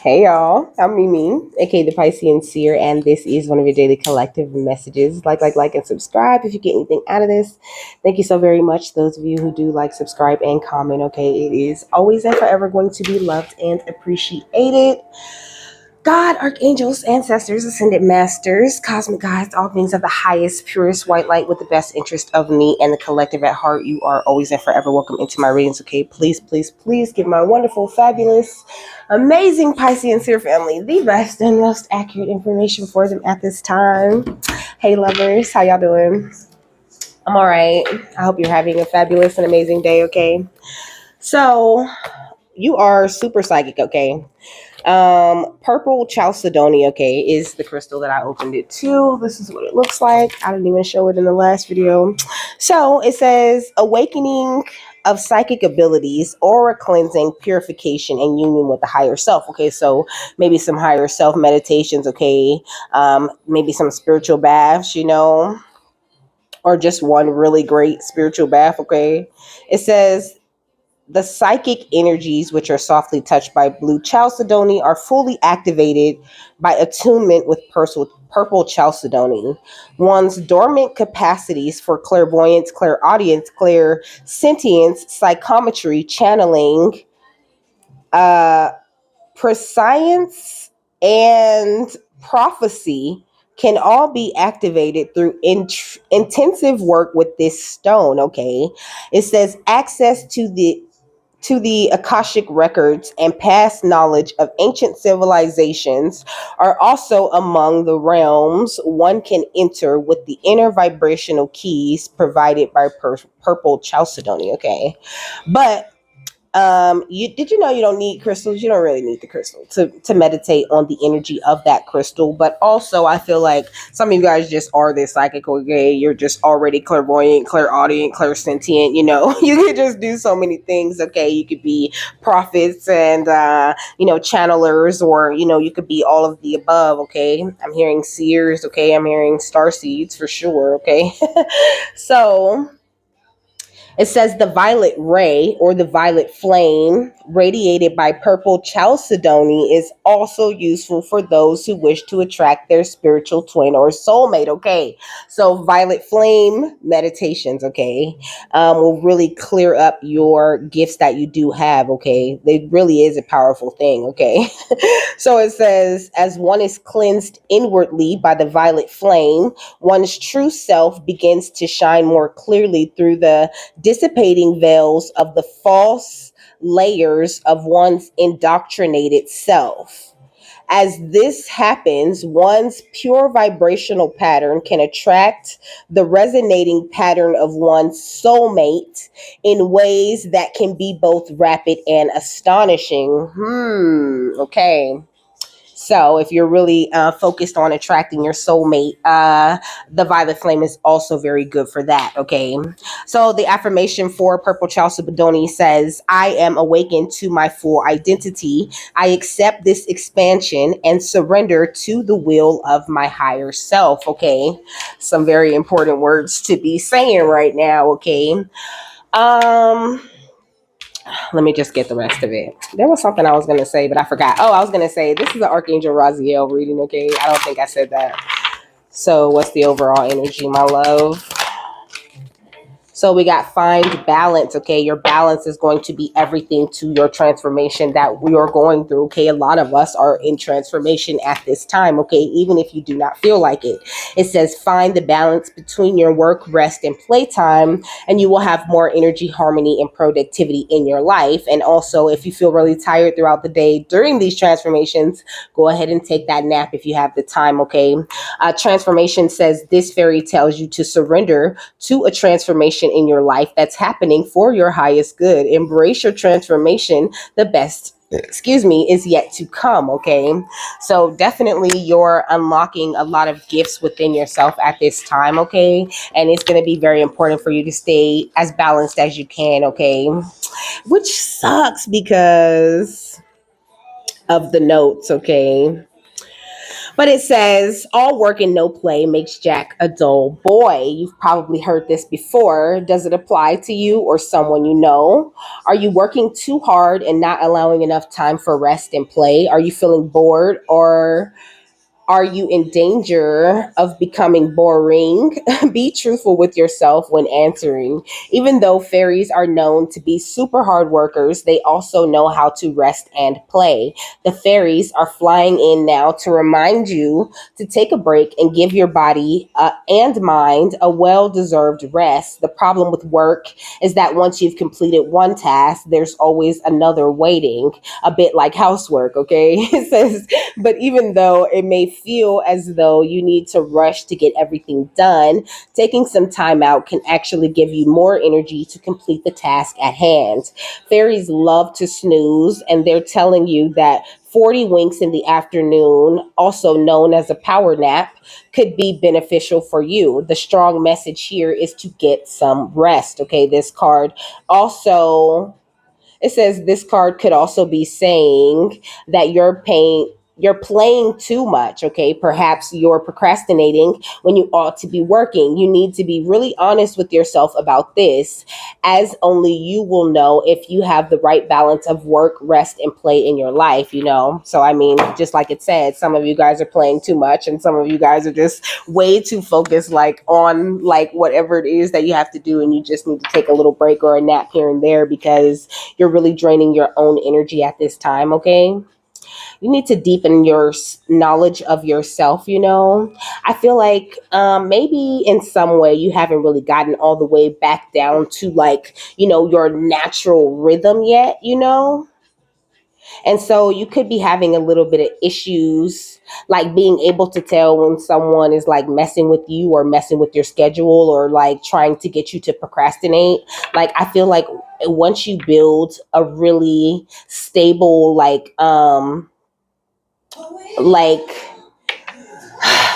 Hey y'all, I'm Mimi, aka the Piscean Seer, and this is one of your daily collective messages. Like, and subscribe if you get anything out of this. Thank you so very much, those of you who do like, subscribe, and comment. Okay, it is always and forever going to be loved and appreciated. God, archangels, ancestors, ascended masters, cosmic guides, all things of the highest, purest white light with the best interest of me and the collective at heart. You are always and forever welcome into my readings. Okay, please, please, please give my wonderful, fabulous, amazing Piscean Seer family the best and most accurate information for them at this time. Hey, lovers, how y'all doing? I'm all right. I hope you're having a fabulous and amazing day. Okay, so you are super psychic. Okay. Purple chalcedony, okay, is the crystal that I opened it to. This is what it looks like. I didn't even show it in the last video. So it says awakening of psychic abilities, aura cleansing, purification, and union with the higher self. Okay, so maybe some higher self meditations, okay, maybe some spiritual baths, or just one really great spiritual bath, okay. It says the psychic energies, which are softly touched by blue chalcedony, are fully activated by attunement with purple chalcedony. One's dormant capacities for clairvoyance, clairaudience, clairsentience, psychometry, channeling, uh, prescience, and prophecy can all be activated through intensive work with this stone. Okay, it says access to the Akashic records and past knowledge of ancient civilizations are also among the realms one can enter with the inner vibrational keys provided by purple chalcedony. Okay, but you know you don't need crystals. You don't really need the crystal to meditate on the energy of that crystal. But also I feel like some of you guys just are this psychic. Okay, you're just already clairvoyant, clairaudient, clairsentient. You could just do so many things. Okay, you could be prophets and channelers, or you could be all of the above. Okay, I'm hearing seers. Okay, I'm hearing star seeds for sure. Okay. So it says the violet ray, or the violet flame radiated by purple chalcedony, is also useful for those who wish to attract their spiritual twin or soulmate. Okay, so violet flame meditations, okay, will really clear up your gifts that you do have. Okay, it really is a powerful thing. Okay, so it says, as one is cleansed inwardly by the violet flame, one's true self begins to shine more clearly through the dissipating veils of the false layers of one's indoctrinated self. As this happens, one's pure vibrational pattern can attract the resonating pattern of one's soulmate in ways that can be both rapid and astonishing. Okay. So if you're really focused on attracting your soulmate, the violet flame is also very good for that. Okay. So the affirmation for purple chalcedony says, I am awakened to my full identity. I accept this expansion and surrender to the will of my higher self. Okay. Some very important words to be saying right now. Okay. Let me just get the rest of it. There was something I was going to say, but I forgot. Oh, I was going to say, this is the Archangel Raziel reading, okay? I don't think I said that. So what's the overall energy, my love? So we got find balance, okay? Your balance is going to be everything to your transformation that we are going through, okay? A lot of us are in transformation at this time, okay? Even if you do not feel like it. It says find the balance between your work, rest, and playtime, and you will have more energy, harmony, and productivity in your life. And also, if you feel really tired throughout the day during these transformations, go ahead and take that nap if you have the time, okay? Transformation says this fairy tells you to surrender to a transformation in your life that's happening for your highest good. Embrace your transformation. The best, is yet to come. Okay, so definitely you're unlocking a lot of gifts within yourself at this time. Okay, and it's going to be very important for you to stay as balanced as you can. Okay, which sucks because of the notes. Okay, But it says, all work and no play makes Jack a dull boy. You've probably heard this before. Does it apply to you or someone you know? Are you working too hard and not allowing enough time for rest and play? Are you feeling bored, or are you in danger of becoming boring? Be truthful with yourself when answering. Even though fairies are known to be super hard workers, they also know how to rest and play. The fairies are flying in now to remind you to take a break and give your body and mind a well deserved rest. The problem with work is that once you've completed one task, there's always another waiting, a bit like housework, okay? It says, but even though it may feel as though you need to rush to get everything done, taking some time out can actually give you more energy to complete the task at hand. Fairies love to snooze, and they're telling you that 40 winks in the afternoon, also known as a power nap, could be beneficial for you. The strong message here is to get some rest. Okay, this card also, it says this card could also be saying that you're playing too much, okay? Perhaps you're procrastinating when you ought to be working. You need to be really honest with yourself about this, as only you will know if you have the right balance of work, rest, and play in your life, you know? So, I mean, just like it said, some of you guys are playing too much, and some of you guys are just way too focused, like, on, like, whatever it is that you have to do, and you just need to take a little break or a nap here and there because you're really draining your own energy at this time, okay? You need to deepen your knowledge of yourself, you know? I feel like maybe in some way you haven't really gotten all the way back down to, like, you know, your natural rhythm yet, you know? And so you could be having a little bit of issues, like being able to tell when someone is like messing with you or messing with your schedule or like trying to get you to procrastinate. Like, I feel like once you build a really stable, like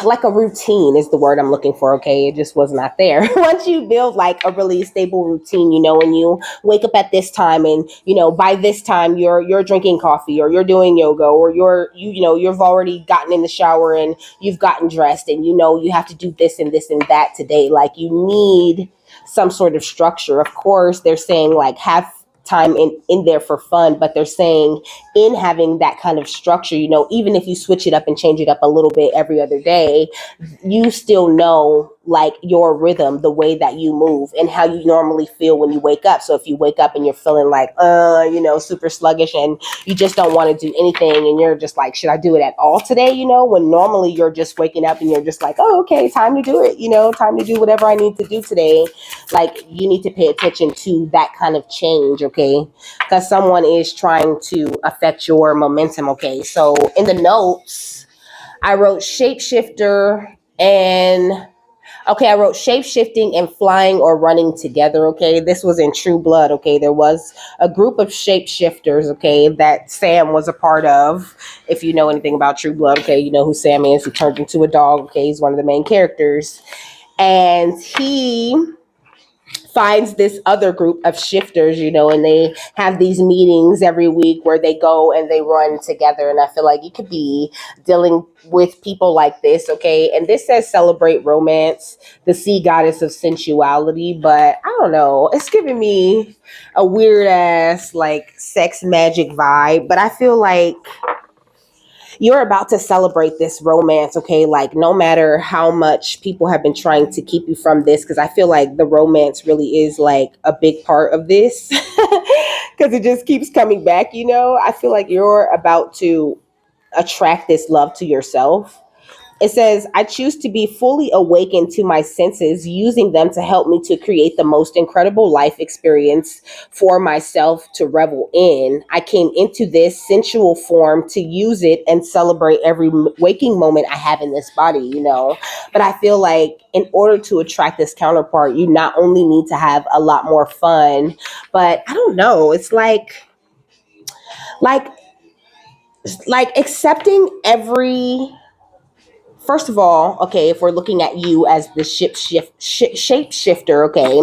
like a routine is the word I'm looking for. Okay, it just was not there. Once you build like a really stable routine, you know, and you wake up at this time, and you know by this time you're drinking coffee, or you're doing yoga, or you know you've already gotten in the shower and you've gotten dressed, and you know you have to do this and this and that today. Like, you need some sort of structure. Of course, they're saying like have time in there for fun, but they're saying in having that kind of structure, you know, even if you switch it up and change it up a little bit every other day, you still know like your rhythm, the way that you move and how you normally feel when you wake up. So if you wake up and you're feeling like you know, super sluggish, and you just don't want to do anything, and you're just like, should I do it at all today, you know, when normally you're just waking up and you're just like, oh, okay, time to do it, you know, time to do whatever I need to do today. Like, you need to pay attention to that kind of change, okay? Because someone is trying to affect your momentum, okay? So in the notes, I wrote shapeshifter and okay, I wrote shape shifting and flying or running together. Okay, this was in True Blood. Okay, there was a group of shapeshifters. Okay, that Sam was a part of. If you know anything about True Blood, okay, you know who Sam is. He turned into a dog. Okay, he's one of the main characters, and he finds this other group of shifters, you know, and they have these meetings every week where they go and they run together. And I feel like you could be dealing with people like this, okay? And this says celebrate romance, the sea goddess of sensuality, but I don't know, it's giving me a weird ass like sex magic vibe, but I feel like you're about to celebrate this romance, okay? Like, no matter how much people have been trying to keep you from this, because I feel like the romance really is like a big part of this, because it just keeps coming back, you know? I feel like you're about to attract this love to yourself. It says, I choose to be fully awakened to my senses, using them to help me to create the most incredible life experience for myself to revel in. I came into this sensual form to use it and celebrate every waking moment I have in this body, you know. But I feel like in order to attract this counterpart, you not only need to have a lot more fun, but I don't know, it's like like accepting every, first of all, okay, if we're looking at you as the shapeshifter, okay,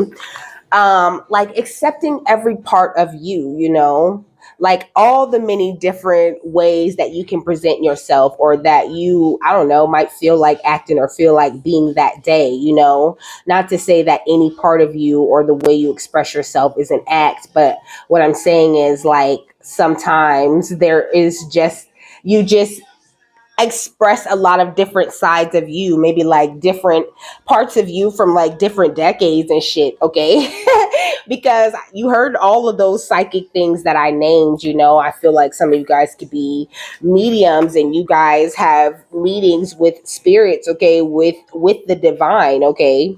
like accepting every part of you, you know, like all the many different ways that you can present yourself, or that you, I don't know, might feel like acting or feel like being that day, not to say that any part of you or the way you express yourself is an act, but what I'm saying is, like, sometimes there is just, you just express a lot of different sides of you, maybe like different parts of you from like different decades and shit, okay? Because you heard all of those psychic things that I named, I feel like some of you guys could be mediums, and you guys have meetings with spirits, okay, with the divine, okay?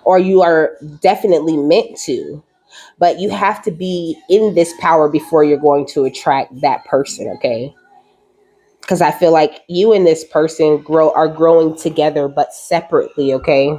Or you are definitely meant to. But you have to be in this power before you're going to attract that person, okay? Because I feel like you and this person are growing together but separately, okay?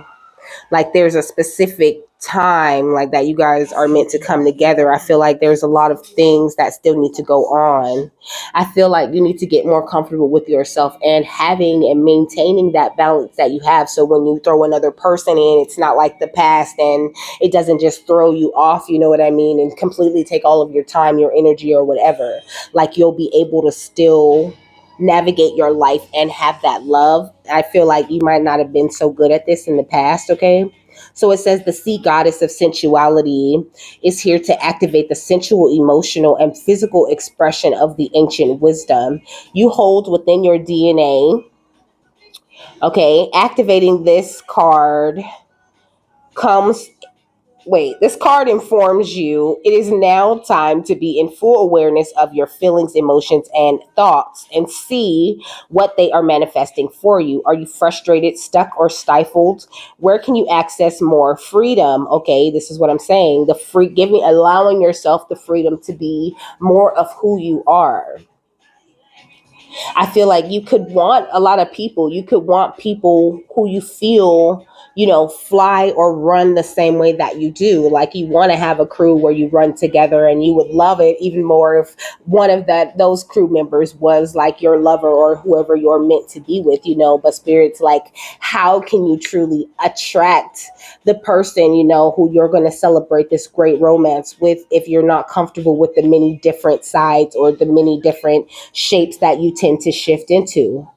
Like there's a specific time like that you guys are meant to come together. I feel like there's a lot of things that still need to go on. I feel like you need to get more comfortable with yourself and having and maintaining that balance that you have, so when you throw another person in, it's not like the past, and it doesn't just throw you off, you know what I mean, and completely take all of your time, your energy, or whatever. Like you'll be able to still navigate your life and have that love. I feel like you might not have been so good at this in the past, okay? So it says the sea goddess of sensuality is here to activate the sensual, emotional, and physical expression of the ancient wisdom you hold within your DNA. Okay, activating this card comes this card informs you it is now time to be in full awareness of your feelings, emotions, and thoughts, and see what they are manifesting for you. Are you frustrated, stuck, or stifled? Where can you access more freedom? Okay, this is what I'm saying. Allowing yourself the freedom to be more of who you are. I feel like you could want a lot of people. You could want people who you feel, fly or run the same way that you do. Like you want to have a crew where you run together, and you would love it even more if one of those crew members was like your lover or whoever you're meant to be with, But Spirit's like, how can you truly attract the person, who you're going to celebrate this great romance with, if you're not comfortable with the many different sides or the many different shapes that you tend to shift into?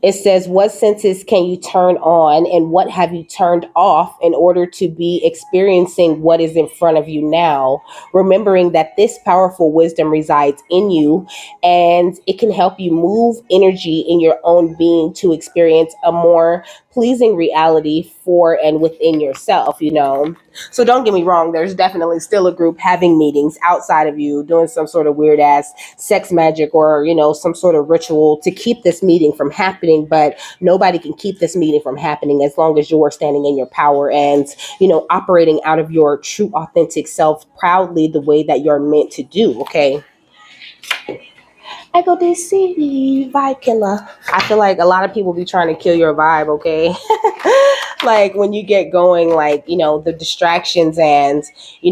It says, what senses can you turn on and what have you turned off in order to be experiencing what is in front of you now? Remembering that this powerful wisdom resides in you, and it can help you move energy in your own being to experience a more pleasing reality for and within yourself, So don't get me wrong, there's definitely still a group having meetings outside of you, doing some sort of weird ass sex magic or, some sort of ritual to keep this meeting from happening. But nobody can keep this meeting from happening as long as you're standing in your power and, operating out of your true, authentic self proudly the way that you're meant to do. Okay. I go DC vibe killer. I feel like a lot of people be trying to kill your vibe, okay? Like when you get going, like, the distractions and,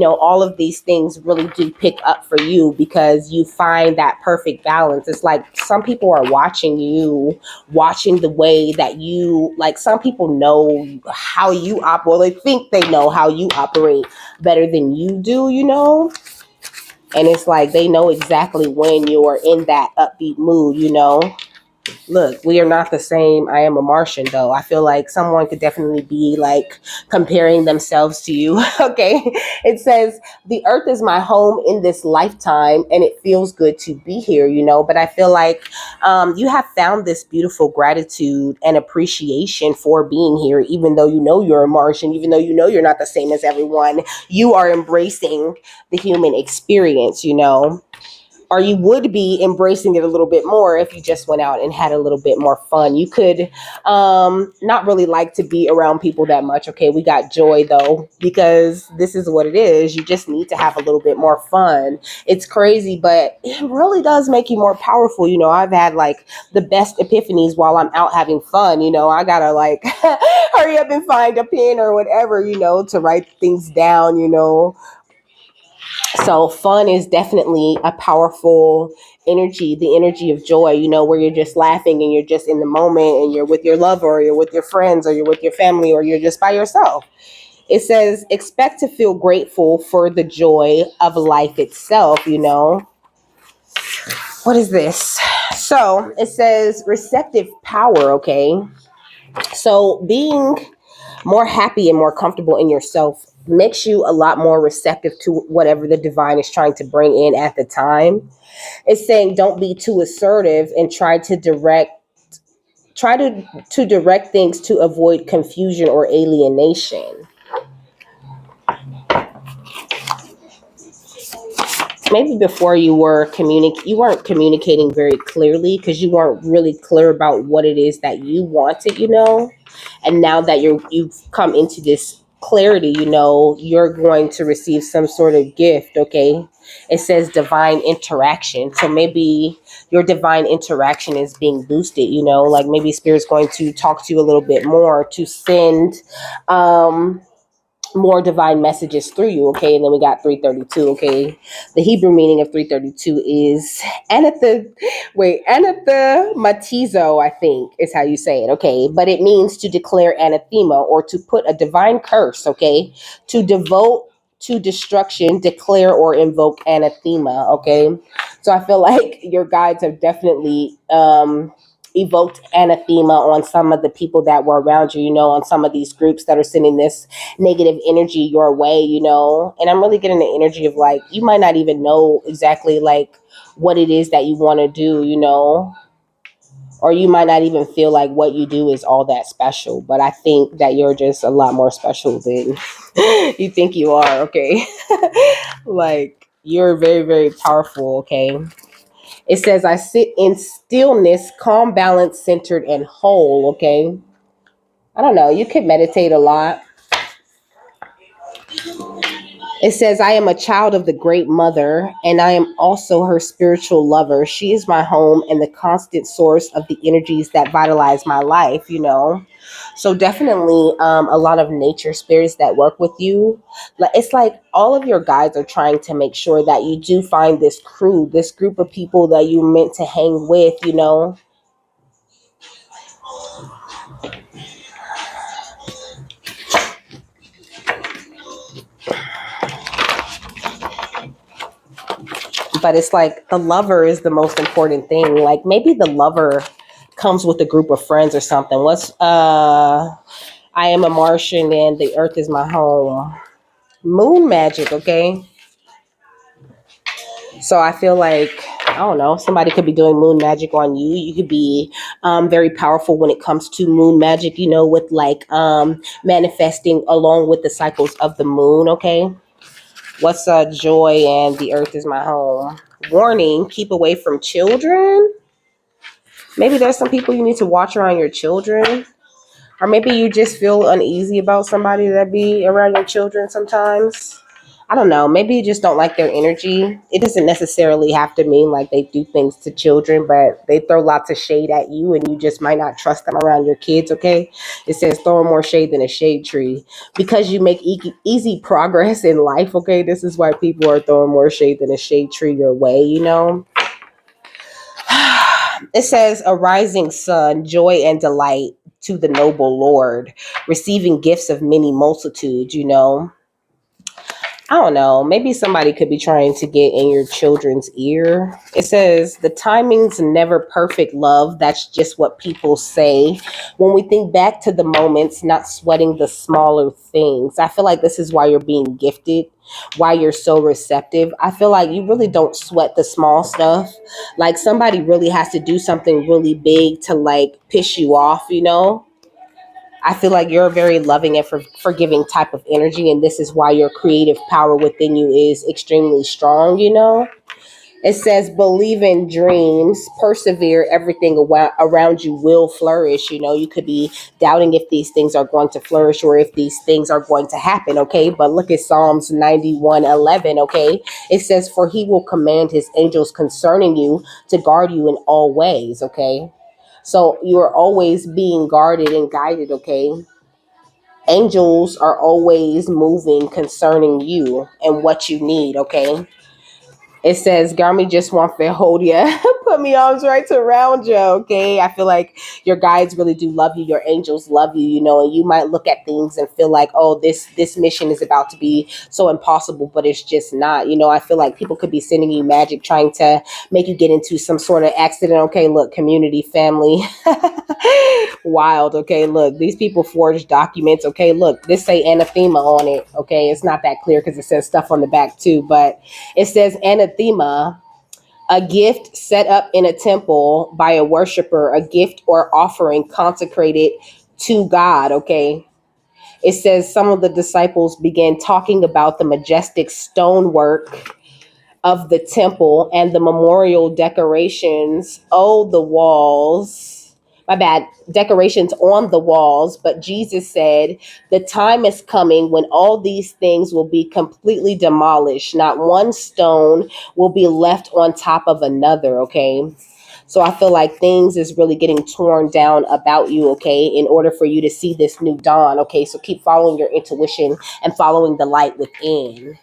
all of these things really do pick up for you because you find that perfect balance. It's like some people are watching you, watching the way that you, like some people know how you operate, well, they think they know how you operate better than you do, And it's like they know exactly when you're in that upbeat mood, Look, we are not the same. I am a Martian, though. I feel like someone could definitely be like comparing themselves to you. Okay. It says, the earth is my home in this lifetime, and it feels good to be here, But I feel like you have found this beautiful gratitude and appreciation for being here, even though you're a Martian, even though you're not the same as everyone. You are embracing the human experience, or you would be embracing it a little bit more if you just went out and had a little bit more fun. You could not really like to be around people that much. Okay, we got joy though, because this is what it is. You just need to have a little bit more fun. It's crazy, but it really does make you more powerful. I've had like the best epiphanies while I'm out having fun. I gotta like hurry up and find a pen or whatever, to write things down, So fun is definitely a powerful energy, the energy of joy, where you're just laughing and you're just in the moment and you're with your lover or you're with your friends or you're with your family or you're just by yourself. It says, expect to feel grateful for the joy of life itself, you know. What is this? So it says receptive power, okay? So being more happy and more comfortable in yourself makes you a lot more receptive to whatever the divine is trying to bring in at the time. It's saying don't be too assertive and try to direct things to avoid confusion or alienation. Maybe before you weren't communicating very clearly because you weren't really clear about what it is that you wanted, you know. And now that you've come into this clarity, you know, you're going to receive some sort of gift, okay? It says divine interaction. So maybe your divine interaction is being boosted, you know, like maybe spirit's going to talk to you a little bit more to send um more divine messages through you, okay? And then we got 332, okay? The Hebrew meaning of 332 is anathematizo, I think is how you say it, okay? But it means to declare anathema or to put a divine curse, okay? To devote to destruction, declare or invoke anathema, okay? So I feel like your guides have definitely evoked anathema on some of the people that were around you, you know, on some of these groups that are sending this negative energy your way, you know. And I'm really getting the energy of like, you might not even know exactly like what it is that you want to do, you know, or you might not even feel like what you do is all that special. But I think that you're just a lot more special than you think you are, okay? Like, you're very, very powerful, okay? It says, I sit in stillness, calm, balanced, centered, and whole, okay? I don't know. You could meditate a lot. It says, I am a child of the great mother, and I am also her spiritual lover. She is my home and the constant source of the energies that vitalize my life, you know? So definitely a lot of nature spirits that work with you. It's like all of your guides are trying to make sure that you do find this crew, this group of people that you're meant to hang with, you know? But it's like the lover is the most important thing. Like maybe the lover comes with a group of friends or something. I am a Martian and the earth is my home. Moon magic, okay? So I feel like, I don't know, somebody could be doing moon magic on you. You could be very powerful when it comes to moon magic, you know, with like manifesting along with the cycles of the moon, okay? What's joy and the earth is my home? Warning, keep away from children. Maybe there's some people you need to watch around your children. Or maybe you just feel uneasy about somebody that be around your children sometimes. I don't know. Maybe you just don't like their energy. It doesn't necessarily have to mean like they do things to children, but they throw lots of shade at you and you just might not trust them around your kids, okay? It says throw more shade than a shade tree. Because you make easy progress in life, okay? This is why people are throwing more shade than a shade tree your way, you know? It says a rising sun, joy and delight to the noble Lord, receiving gifts of many multitudes, you know. I don't know. Maybe somebody could be trying to get in your children's ear. It says the timing's never perfect, love. That's just what people say. When we think back to the moments, not sweating the smaller things. I feel like this is why you're being gifted, why you're so receptive. I feel like you really don't sweat the small stuff. Like somebody really has to do something really big to like piss you off, you know? I feel like you're a very loving and forgiving type of energy, and this is why your creative power within you is extremely strong, you know? It says, believe in dreams, persevere, everything around you will flourish. You know, you could be doubting if these things are going to flourish or if these things are going to happen, okay? But look at Psalms 91:11, okay? It says, for he will command his angels concerning you to guard you in all ways, okay? So you're always being guarded and guided, okay? Angels are always moving concerning you and what you need, okay? It says, Garmy just want to hold you, put me arms right around you. Okay. I feel like your guides really do love you. Your angels love you, and you might look at things and feel like, oh, this mission is about to be so impossible, but it's just not. I feel like people could be sending you magic, trying to make you get into some sort of accident. Okay, look, community, family, wild. Okay, look, these people forged documents. Okay, look, this say anathema on it. Okay, it's not that clear because it says stuff on the back too, but it says anathema, a gift set up in a temple by a worshiper, a gift or offering consecrated to God. Okay. It says some of the disciples began talking about the majestic stonework of the temple and the memorial decorations. Oh, the walls. My bad. Decorations on the walls. But Jesus said, the time is coming when all these things will be completely demolished. Not one stone will be left on top of another. Okay. So I feel like things is really getting torn down about you, okay, in order for you to see this new dawn, okay? So keep following your intuition and following the light within,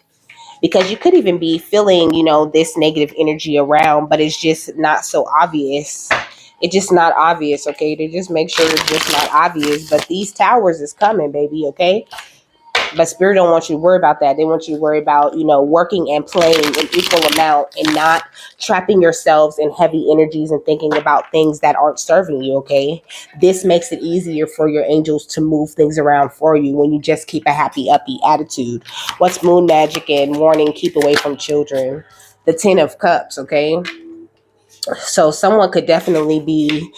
because you could even be feeling, this negative energy around, but it's just not so obvious. It's just not obvious, okay? To just make sure it's just not obvious. But these towers is coming, baby, okay? But Spirit don't want you to worry about that. They want you to worry about, working and playing an equal amount and not trapping yourselves in heavy energies and thinking about things that aren't serving you, okay? This makes it easier for your angels to move things around for you when you just keep a happy, upbeat attitude. What's moon magic and warning? Keep away from children. The 10 of Cups, okay? So someone could definitely be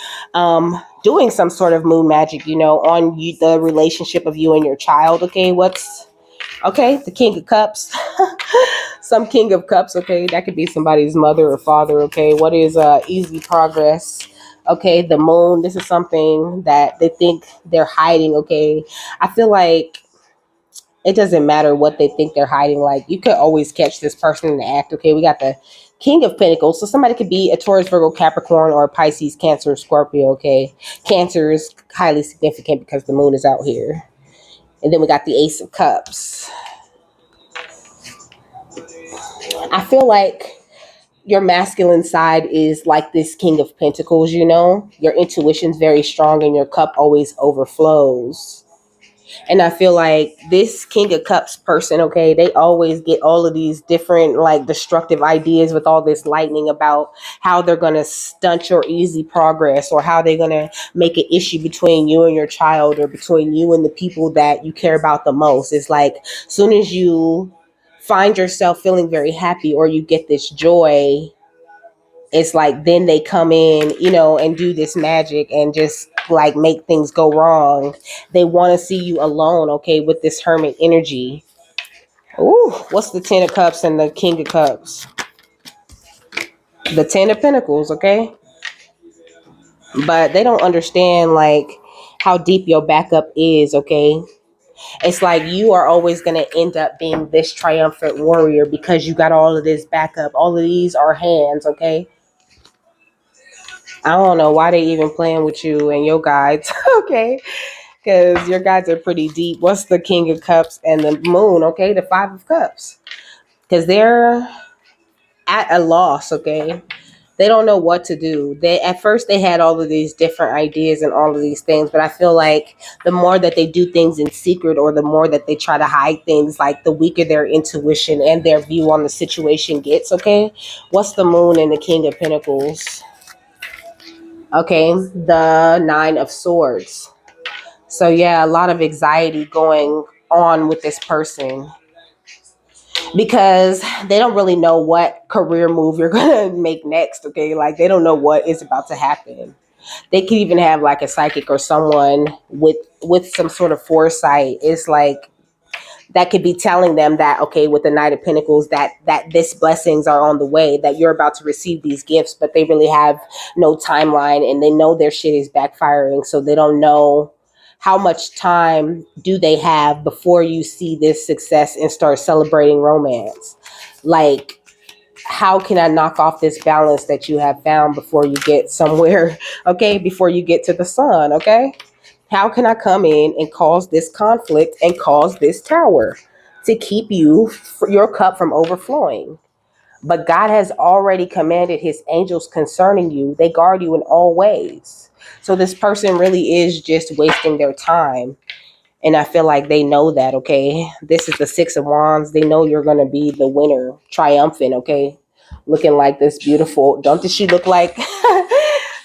doing some sort of moon magic, on you, the relationship of you and your child. Okay, the King of Cups, some King of Cups. Okay, that could be somebody's mother or father. Okay, what is easy progress? Okay, the moon. This is something that they think they're hiding. Okay, I feel like it doesn't matter what they think they're hiding. Like, you could always catch this person in the act. Okay, we got the King of Pentacles. So somebody could be a Taurus, Virgo, Capricorn, or a Pisces, Cancer, Scorpio. Okay, Cancer is highly significant because the moon is out here. And then we got the Ace of Cups. I feel like your masculine side is like this King of Pentacles. Your intuition's very strong and your cup always overflows. And I feel like this King of Cups person, okay, they always get all of these different, like, destructive ideas with all this lightning about how they're going to stunt your easy progress, or how they're going to make an issue between you and your child, or between you and the people that you care about the most. It's like, soon as you find yourself feeling very happy, or you get this joy, it's like then they come in, and do this magic and just like make things go wrong. They want to see you alone, okay, with this Hermit energy. Ooh, what's the 10 of Cups and the King of Cups? The 10 of Pentacles, okay? But they don't understand, like, how deep your backup is, okay? It's like you are always going to end up being this triumphant warrior because you got all of this backup. All of these are hands, okay? I don't know why they even playing with you and your guides, okay? Because your guides are pretty deep. What's the King of Cups and the Moon, okay? The 5 of Cups. Because they're at a loss, okay? They don't know what to do. At first they had all of these different ideas and all of these things, but I feel like the more that they do things in secret, or the more that they try to hide things, like the weaker their intuition and their view on the situation gets, okay? What's the Moon and the King of Pentacles? Okay, the 9 of Swords. So yeah, a lot of anxiety going on with this person because they don't really know what career move you're going to make next, okay? Like, they don't know what is about to happen. They could even have like a psychic or someone with some sort of foresight. It's like that could be telling them that, okay, with the Knight of Pentacles, that this blessings are on the way, that you're about to receive these gifts, but they really have no timeline, and they know their shit is backfiring, so they don't know how much time do they have before you see this success and start celebrating romance. Like, how can I knock off this balance that you have found before you get somewhere, okay, before you get to the sun, okay? How can I come in and cause this conflict and cause this tower to keep your cup from overflowing? But God has already commanded his angels concerning you. They guard you in all ways. So this person really is just wasting their time. And I feel like they know that, okay? This is the Six of Wands. They know you're going to be the winner, triumphant, okay? Looking like this beautiful. Don't she look like,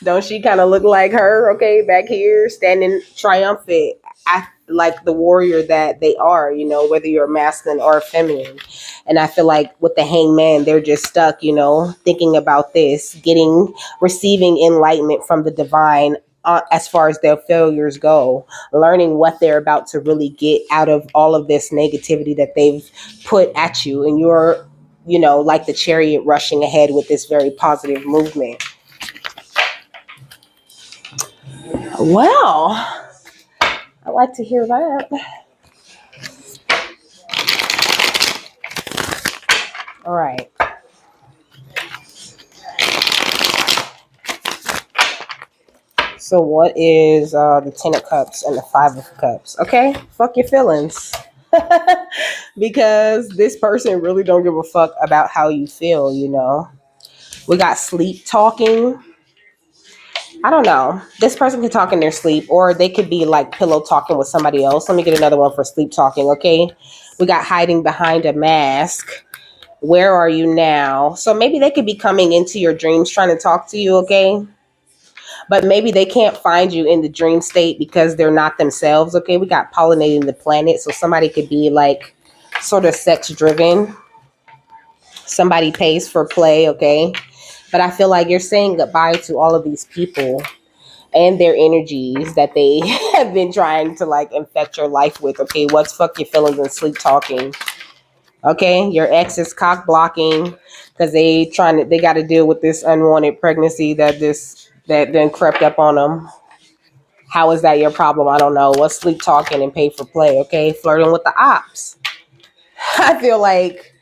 don't she kind of look like her, okay? Back here, standing triumphant, like the warrior that they are, whether you're masculine or feminine. And I feel like with the hangman, they're just stuck, thinking about this, receiving enlightenment from the divine as far as their failures go, learning what they're about to really get out of all of this negativity that they've put at you. And you're, like the chariot rushing ahead with this very positive movement. Well, I like to hear that. All right. So what is the Ten of Cups and the Five of Cups? Okay, fuck your feelings. Because this person really don't give a fuck about how you feel, We got sleep talking. I don't know. This person could talk in their sleep, or they could be like pillow talking with somebody else. Let me get another one for sleep talking, okay? We got hiding behind a mask. Where are you now? So maybe they could be coming into your dreams trying to talk to you, okay? But maybe they can't find you in the dream state because they're not themselves, okay? We got pollinating the planet. So somebody could be like sort of sex driven. Somebody pays for play, okay? But I feel like you're saying goodbye to all of these people and their energies that they have been trying to like infect your life with, okay? What's fuck your feelings and sleep talking? Okay, your ex is cock blocking because they got to deal with this unwanted pregnancy that then crept up on them. How is that your problem? I don't know. What's sleep talking and pay for play? Okay, flirting with the ops. I feel like,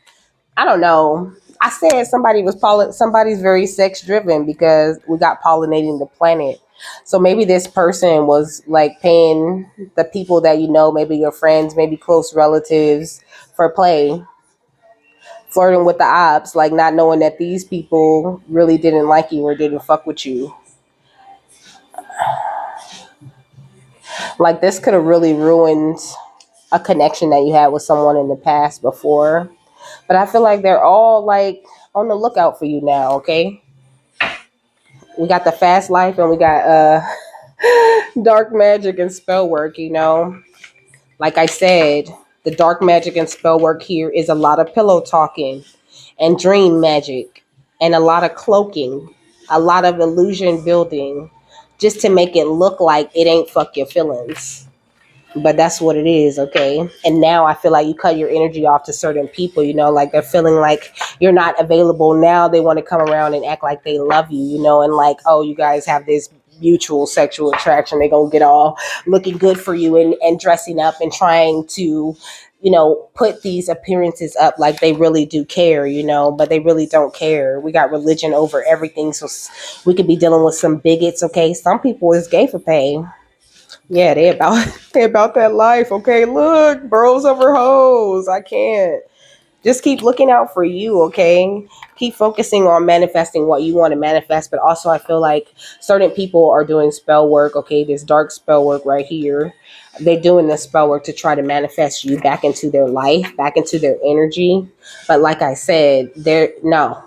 I don't know. I said somebody's very sex driven because we got pollinating the planet. So maybe this person was like paying the people that maybe your friends, maybe close relatives, for play, flirting with the ops, like not knowing that these people really didn't like you or didn't fuck with you. Like this could have really ruined a connection that you had with someone in the past before. But I feel like they're all like on the lookout for you now, okay? We got the fast life and we got dark magic and spell work. Like I said, the dark magic and spell work here is a lot of pillow talking and dream magic and a lot of cloaking, a lot of illusion building just to make it look like it ain't fuck your feelings. But that's what it is, okay? And now I feel like you cut your energy off to certain people, like they're feeling like you're not available. Now they want to come around and act like they love you, and like, oh, you guys have this mutual sexual attraction. They're going to get all looking good for you and dressing up and trying to, put these appearances up like they really do care, but they really don't care. We got religion over everything. So we could be dealing with some bigots, okay? Some people is gay for pay. Yeah, they about that life. Okay, look, bros over hoes. I can't. Just keep looking out for you, okay? Keep focusing on manifesting what you want to manifest. But also, I feel like certain people are doing spell work, okay? This dark spell work right here. They're doing the spell work to try to manifest you back into their life, back into their energy. But like I said, no.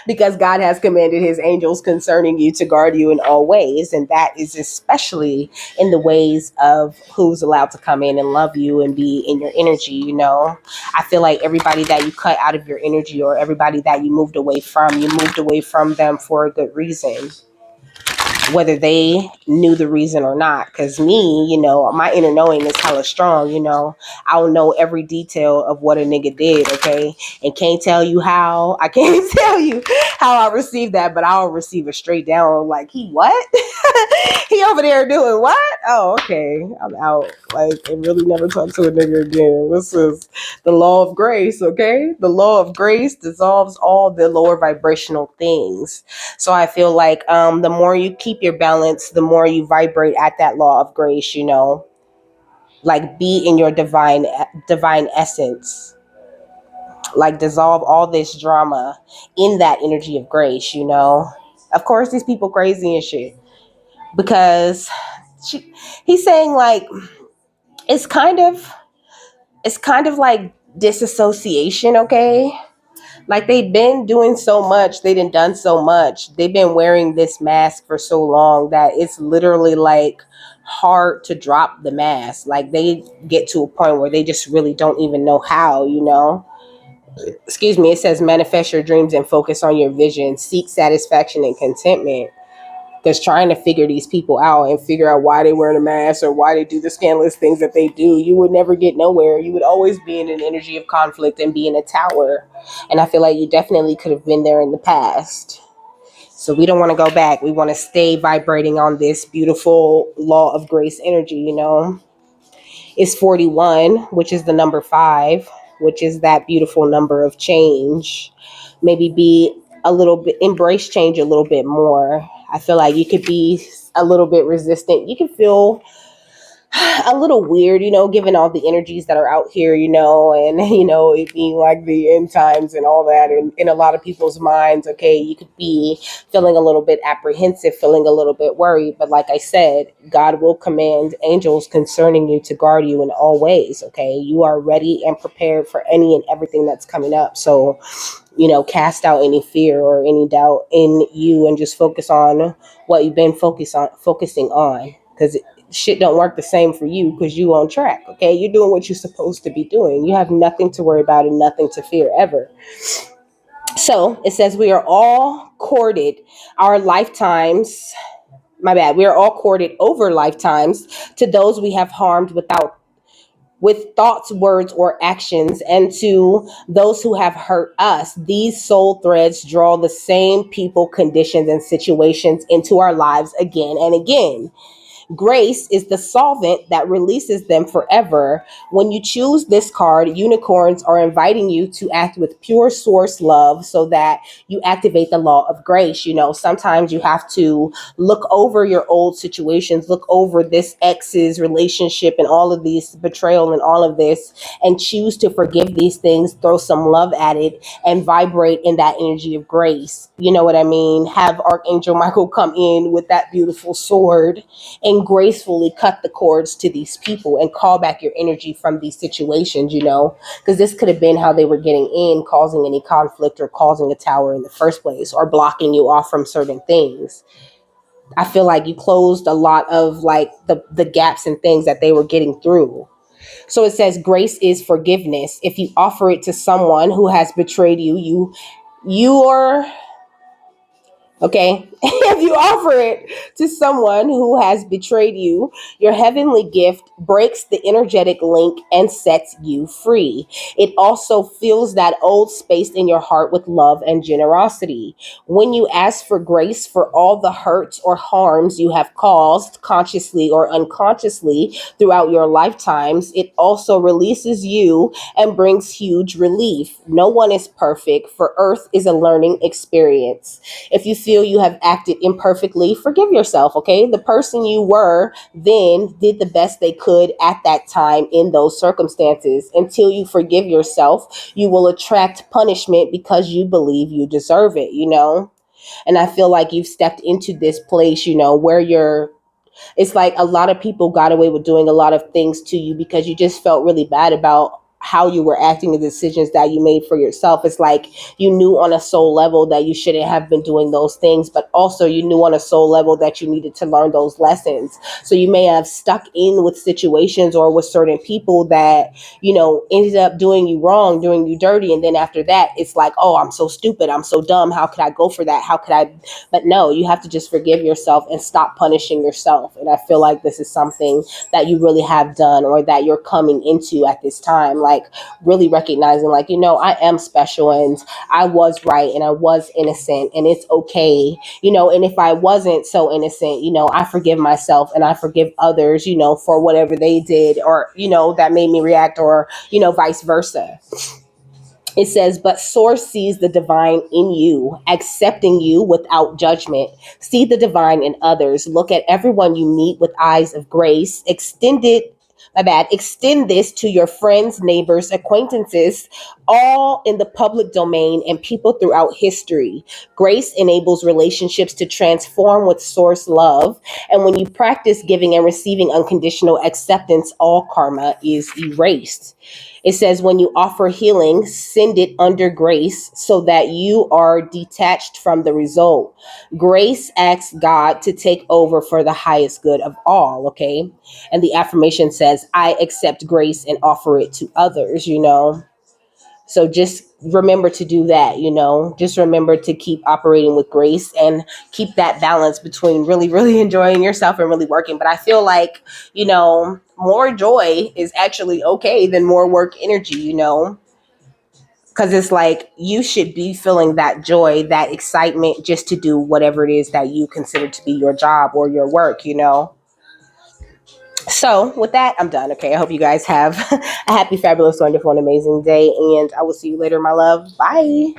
Because God has commanded his angels concerning you to guard you in all ways. And that is especially in the ways of who's allowed to come in and love you and be in your energy. I feel like everybody that you cut out of your energy or everybody that you moved away from them for a good reason, whether they knew the reason or not. Because me, my inner knowing is hella strong. I'll know every detail of what a nigga did, okay? And can't tell you how. I can't tell you how I received that, but I'll receive it straight down. Like, he what? He over there doing what? Oh, okay. I'm out. Like, and really never talk to a nigga again. This is the law of grace, okay? The law of grace dissolves all the lower vibrational things. So I feel like the more you keep your balance, the more you vibrate at that law of grace, like be in your divine essence. like dissolve all this drama in that energy of grace, you know. Of course these people crazy and shit, because he's saying like it's kind of like disassociation, okay? Like they've been doing so much, they done so much. They've been wearing this mask for so long that it's literally like hard to drop the mask. Like they get to a point where they just really don't even know how, you know. Excuse me, it says manifest your dreams and focus on your vision. Seek satisfaction and contentment. Because trying to figure these people out and figure out why they wear a mask or why they do the scandalous things that they do, you would never get nowhere. You would always be in an energy of conflict and be in a tower. And I feel like you definitely could have been there in the past. So we don't want to go back. We want to stay vibrating on this beautiful law of grace energy, you know. It's 41, which is the number 5, which is that beautiful number of change. Maybe be a little bit, embrace change a little bit more. I feel like you could be a little bit resistant. You can feel a little weird, you know, given all the energies that are out here, you know, and, you know, it being like the end times and all that. And in a lot of people's minds, okay, you could be feeling a little bit apprehensive, feeling a little bit worried. But like I said, God will command angels concerning you to guard you in all ways, okay? You are ready and prepared for any and everything that's coming up. So, you know, cast out any fear or any doubt in you and just focus on what you've been focusing on. Because shit don't work the same for you because you on track, okay? You're doing what you're supposed to be doing. You have nothing to worry about and nothing to fear ever. So it says we are all courted our lifetimes. My bad. We are all courted over lifetimes to those we have harmed with thoughts, words, or actions, and to those who have hurt us. These soul threads draw the same people, conditions, and situations into our lives again and again. Grace is the solvent that releases them forever. When you choose this card, unicorns are inviting you to act with pure source love so that you activate the law of grace. You know, sometimes you have to look over your old situations, look over this ex's relationship and all of these betrayal and all of this, and choose to forgive these things, throw some love at it, and vibrate in that energy of grace. You know what I mean? Have Archangel Michael come in with that beautiful sword and gracefully cut the cords to these people and call back your energy from these situations, you know, because this could have been how they were getting in, causing any conflict or causing a tower in the first place or blocking you off from certain things. I feel like you closed a lot of like the gaps and things that they were getting through. So it says grace is forgiveness. If you offer it to someone who has betrayed you, you're okay. If you offer it to someone who has betrayed you, your heavenly gift breaks the energetic link and sets you free. It also fills that old space in your heart with love and generosity. When you ask for grace for all the hurts or harms you have caused, consciously or unconsciously, throughout your lifetimes, it also releases you and brings huge relief. No one is perfect, for Earth is a learning experience. If you feel you have acted imperfectly, forgive yourself, okay? The person you were then did the best they could at that time in those circumstances. Until you forgive yourself, you will attract punishment because you believe you deserve it, you know? And I feel like you've stepped into this place, you know, where it's like a lot of people got away with doing a lot of things to you because you just felt really bad about how you were acting, the decisions that you made for yourself. It's like you knew on a soul level that you shouldn't have been doing those things, but also you knew on a soul level that you needed to learn those lessons. So you may have stuck in with situations or with certain people that, you know, ended up doing you wrong, doing you dirty. And then after that, it's like, oh, I'm so stupid. I'm so dumb. How could I go for that? How could I? But no, you have to just forgive yourself and stop punishing yourself. And I feel like this is something that you really have done or that you're coming into at this time. Like really recognizing like, you know, I am special and I was right and I was innocent and it's okay, you know, and if I wasn't so innocent, you know, I forgive myself and I forgive others, you know, for whatever they did or, you know, that made me react or, you know, vice versa. It says, but source sees the divine in you, accepting you without judgment. See the divine in others. Look at everyone you meet with eyes of grace, extended My bad. Extend this to your friends, neighbors, acquaintances, all in the public domain and people throughout history. Grace enables relationships to transform with source love. And when you practice giving and receiving unconditional acceptance, all karma is erased. It says, when you offer healing, send it under grace so that you are detached from the result. Grace asks God to take over for the highest good of all, okay? And the affirmation says, I accept grace and offer it to others, you know? So just remember to do that, you know? Just remember to keep operating with grace and keep that balance between really, really enjoying yourself and really working. But I feel like, you know, more joy is actually okay than more work energy, you know? Because it's like you should be feeling that joy, that excitement just to do whatever it is that you consider to be your job or your work, you know? So with that, I'm done. Okay. I hope you guys have a happy, fabulous, wonderful, and amazing day. And I will see you later, my love. Bye.